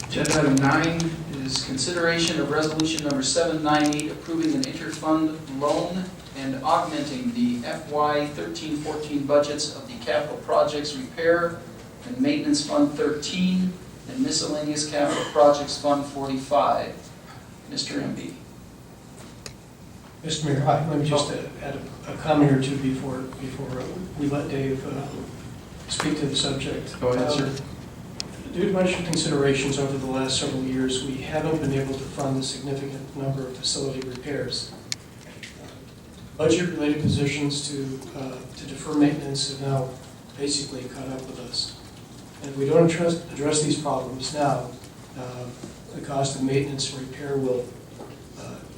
Agenda item 9 is consideration of resolution number 798 approving an interfund loan and augmenting the FY 13-14 budgets of the Capital Projects Repair and Maintenance Fund 13 and Miscellaneous Capital Projects Fund 45. Mr. MB. Mr. Mayor, hi. Let me just add a comment or two before we let Dave speak to the subject. Go ahead, sir. Due to budget considerations over the last several years, we haven't been able to fund a significant number of facility repairs. Budget-related positions to defer maintenance have now basically caught up with us. And if we don't address these problems now, the cost of maintenance and repair will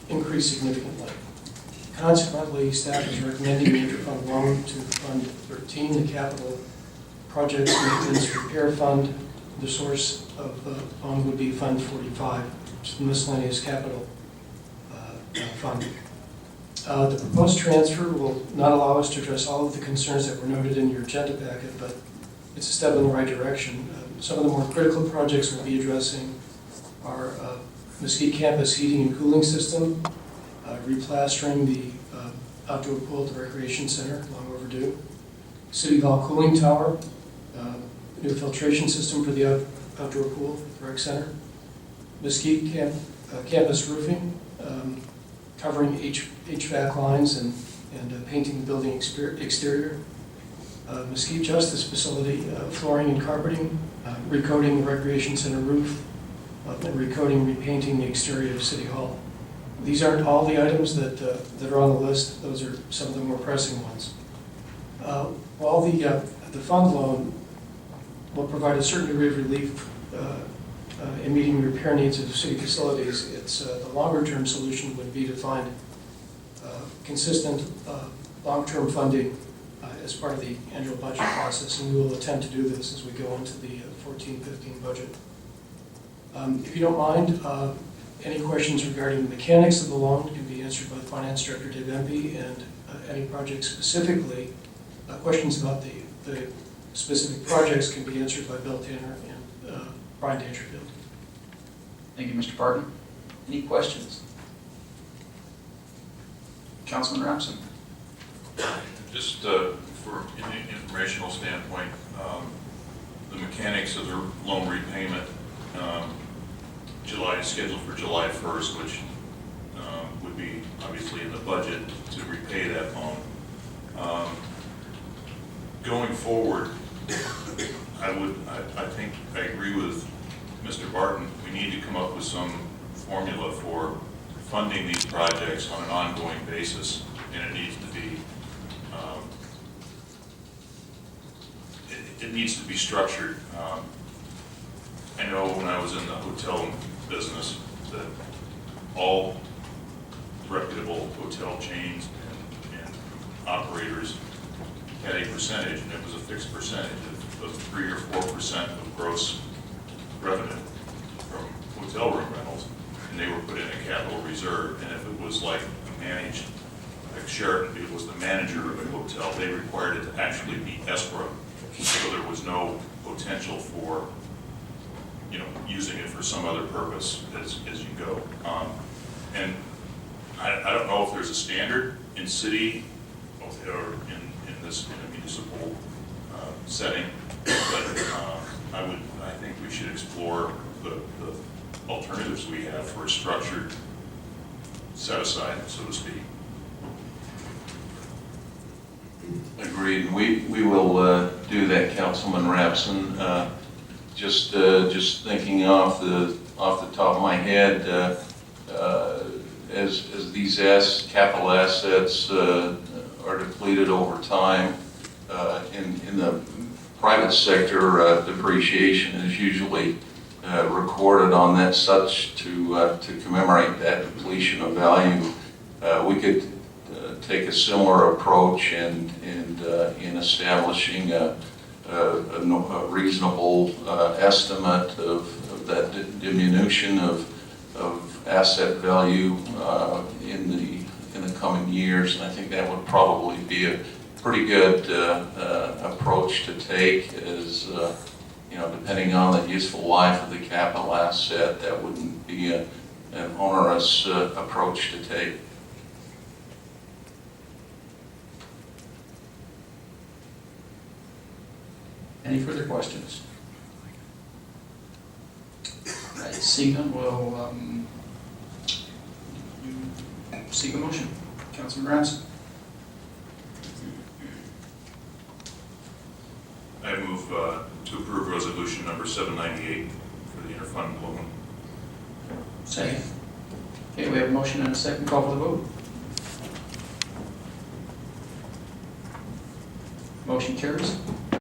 increase significantly. Consequently, staff is recommending the interfund loan to Fund 13, the Capital Projects Maintenance Repair Fund. The source of the loan would be Fund 45, which is the Miscellaneous Capital Fund. The proposed transfer will not allow us to address all of the concerns that were noted in your agenda packet, but it's a step in the right direction. Some of the more critical projects we'll be addressing are Mesquite Campus heating and cooling system, replastering the outdoor pool at the Recreation Center, long overdue, City Hall cooling tower, new filtration system for the outdoor pool at the Rec Center, Mesquite campus roofing, covering HVAC lines and painting the building exterior, Mesquite Justice Facility, flooring and carpeting, recoating the Recreation Center roof, and recoating, repainting the exterior of City Hall. These aren't all the items that are on the list. Those are some of the more pressing ones. While the fund loan will provide a certain degree of relief in meeting the repair needs of city facilities, it's the longer-term solution would be to find consistent long-term funding as part of the annual budget process, and we will attempt to do this as we go into the 14-15 budget. If you don't mind, any questions regarding the mechanics of the loan can be answered by the Finance Director, Dave Empey, and any project specifically, questions about the specific projects can be answered by Bill Tanner and Brian Dangerfield. Thank you, Mr. Barton. Any questions? Councilman Rapson. Just for an informational standpoint, the mechanics of the loan repayment is scheduled for July 1st, which would be obviously in the budget to repay that loan. Going forward, I think I agree with Mr. Barton. We need to come up with some formula for funding these projects on an ongoing basis, and it needs to be it needs to be structured. I know when I was in the hotel business that all reputable hotel chains and operators had a percentage, and it was a fixed percentage of 3 or 4% of gross revenue from hotel room rentals, and they were put in a capital reserve. And if it was like managed, like Sheraton, it was the manager of a hotel, they required it to actually be escrow, so there was no potential for using it for some other purpose as you go. And I don't know if there's a standard in city or in a municipal setting, but I think we should explore the alternatives we have for a structured set aside, so to speak. Agreed. We will do that, Councilman Rapson. Just thinking off the top of my head, as these capital assets are depleted over time, in the private sector, depreciation is usually recorded on that such to commemorate that depletion of value. We could take a similar approach in establishing a reasonable estimate of that diminution of asset value in the coming years, and I think that would probably be a pretty good approach to take as depending on the useful life of the capital asset, that wouldn't be an onerous approach to take. Any further questions? All right, seeing none, we'll seek a motion. Councilman Grimes? I move to approve resolution number 798 for the interfund loan. Second. Okay, we have a motion and a second. Call for the vote. Motion carries.